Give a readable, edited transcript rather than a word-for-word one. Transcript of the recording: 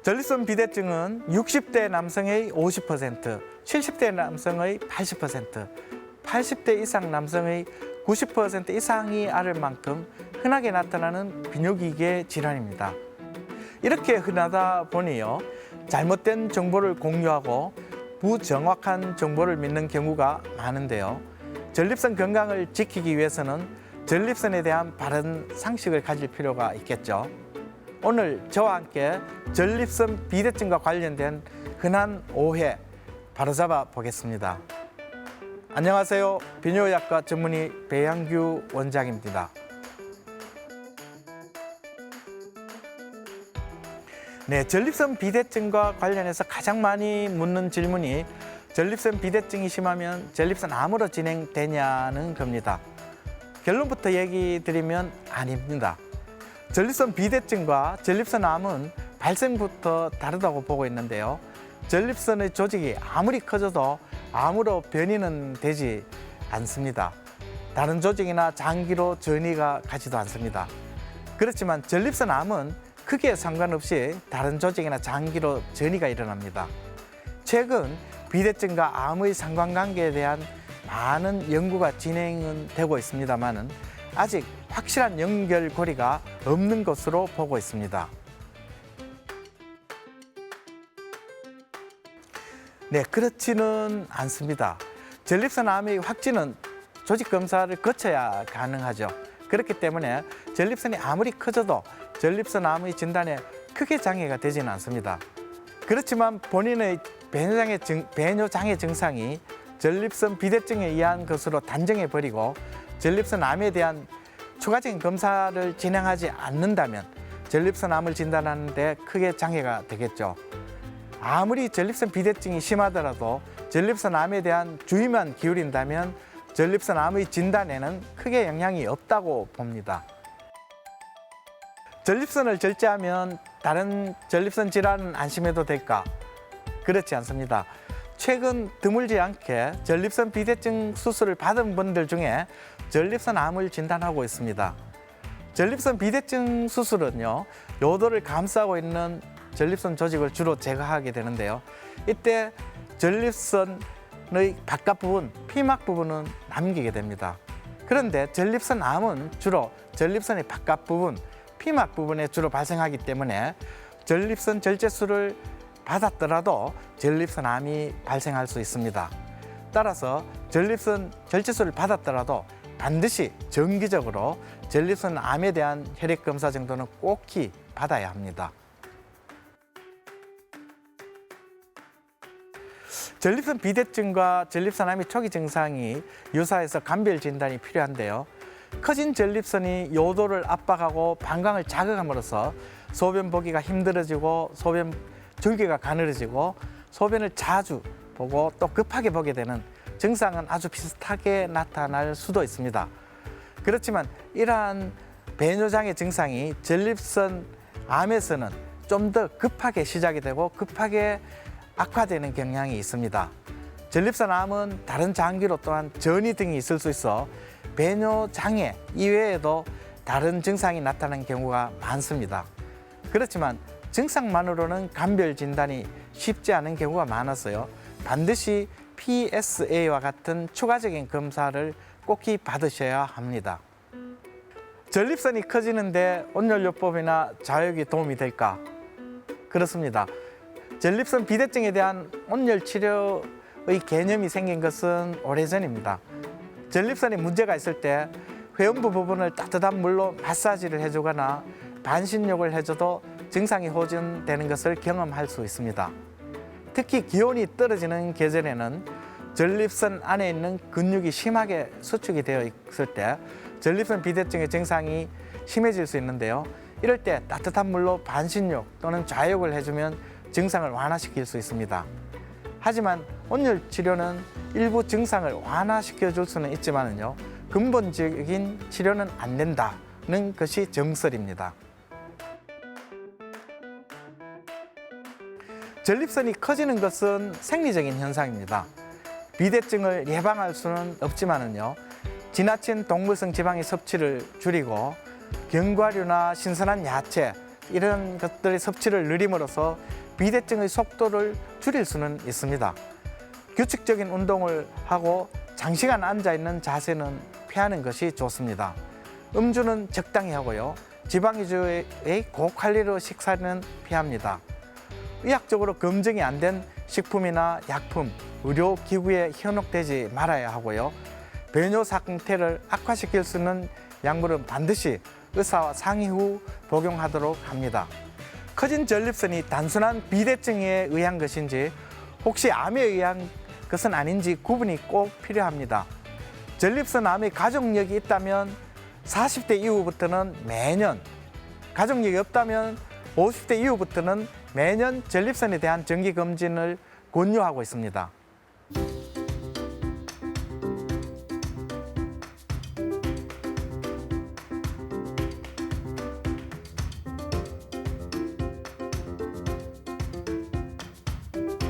전립선 비대증은 60대 남성의 50%, 70대 남성의 80%, 80대 이상 남성의 90% 이상이 앓을 만큼 흔하게 나타나는 비뇨기계 질환입니다. 이렇게 흔하다 보니요, 잘못된 정보를 공유하고 부정확한 정보를 믿는 경우가 많은데요. 전립선 건강을 지키기 위해서는 전립선에 대한 바른 상식을 가질 필요가 있겠죠. 오늘 저와 함께 전립선 비대증과 관련된 흔한 오해 바로잡아 보겠습니다. 안녕하세요. 비뇨의학과 전문의 배양규 원장입니다. 네, 전립선 비대증과 관련해서 가장 많이 묻는 질문이 전립선 비대증이 심하면 전립선 암으로 진행되냐는 겁니다. 결론부터 얘기 드리면 아닙니다. 전립선 비대증과 전립선 암은 발생부터 다르다고 보고 있는데요. 전립선의 조직이 아무리 커져도 암으로 변이는 되지 않습니다. 다른 조직이나 장기로 전이가 가지도 않습니다. 그렇지만 전립선 암은 크기에 상관없이 다른 조직이나 장기로 전이가 일어납니다. 최근 비대증과 암의 상관관계에 대한 많은 연구가 진행은 되고 있습니다만 아직 확실한 연결고리가 없는 것으로 보고 있습니다. 네, 그렇지는 않습니다. 전립선 암의 확진은 조직 검사를 거쳐야 가능하죠. 그렇기 때문에 전립선이 아무리 커져도 전립선 암의 진단에 크게 장애가 되지는 않습니다. 그렇지만 본인의 배뇨장애 증상이 전립선 비대증에 의한 것으로 단정해버리고 전립선 암에 대한 추가적인 검사를 진행하지 않는다면 전립선 암을 진단하는 데 크게 장애가 되겠죠. 아무리 전립선 비대증이 심하더라도 전립선 암에 대한 주의만 기울인다면 전립선 암의 진단에는 크게 영향이 없다고 봅니다. 전립선을 절제하면 다른 전립선 질환은 안심해도 될까? 그렇지 않습니다. 최근 드물지 않게 전립선 비대증 수술을 받은 분들 중에 전립선 암을 진단하고 있습니다. 전립선 비대증 수술은요, 요도를 감싸고 있는 전립선 조직을 주로 제거하게 되는데요. 이때 전립선의 바깥 부분, 피막 부분은 남기게 됩니다. 그런데 전립선 암은 주로 전립선의 바깥 부분, 피막 부분에 주로 발생하기 때문에 전립선 절제술을 받았더라도 전립선 암이 발생할 수 있습니다. 따라서 전립선 절제술을 받았더라도 반드시 정기적으로 전립선 암에 대한 혈액 검사 정도는 꼭 받아야 합니다. 전립선 비대증과 전립선 암의 초기 증상이 유사해서 감별 진단이 필요한데요. 커진 전립선이 요도를 압박하고 방광을 자극함으로써 소변 보기가 힘들어지고 소변 줄기가 가늘어지고 소변을 자주 보고 또 급하게 보게 되는 증상은 아주 비슷하게 나타날 수도 있습니다. 그렇지만 이러한 배뇨장애 증상이 전립선 암에서는 좀 더 급하게 시작이 되고 급하게 악화되는 경향이 있습니다. 전립선 암은 다른 장기로 또한 전이 등이 있을 수 있어 배뇨장애 이외에도 다른 증상이 나타나는 경우가 많습니다. 그렇지만 증상만으로는 감별 진단이 쉽지 않은 경우가 많아서요. 반드시 PSA와 같은 추가적인 검사를 꼭 받으셔야 합니다. 전립선이 커지는데 온열요법이나 좌욕이 도움이 될까? 그렇습니다. 전립선 비대증에 대한 온열 치료의 개념이 생긴 것은 오래전입니다. 전립선에 문제가 있을 때 회음부 부분을 따뜻한 물로 마사지를 해주거나 반신욕을 해줘도 증상이 호전되는 것을 경험할 수 있습니다. 특히 기온이 떨어지는 계절에는 전립선 안에 있는 근육이 심하게 수축이 되어 있을 때 전립선 비대증의 증상이 심해질 수 있는데요. 이럴 때 따뜻한 물로 반신욕 또는 좌욕을 해주면 증상을 완화시킬 수 있습니다. 하지만 온열 치료는 일부 증상을 완화시켜 줄 수는 있지만요, 근본적인 치료는 안 된다는 것이 정설입니다. 전립선이 커지는 것은 생리적인 현상입니다. 비대증을 예방할 수는 없지만요, 지나친 동물성 지방의 섭취를 줄이고 견과류나 신선한 야채, 이런 것들의 섭취를 늘림으로써 비대증의 속도를 줄일 수는 있습니다. 규칙적인 운동을 하고 장시간 앉아있는 자세는 피하는 것이 좋습니다. 음주는 적당히 하고요. 지방 위주의 고칼로리 식사는 피합니다. 의학적으로 검증이 안 된 식품이나 약품, 의료기구에 현혹되지 말아야 하고요. 배뇨 상태를 악화시킬 수 있는 약물은 반드시 의사와 상의 후 복용하도록 합니다. 커진 전립선이 단순한 비대증에 의한 것인지 혹시 암에 의한 것은 아닌지 구분이 꼭 필요합니다. 전립선 암의 가족력이 있다면 40대 이후부터는 매년, 가족력이 없다면 50대 이후부터는 매년 전립선에 대한 정기검진을 권유하고 있습니다.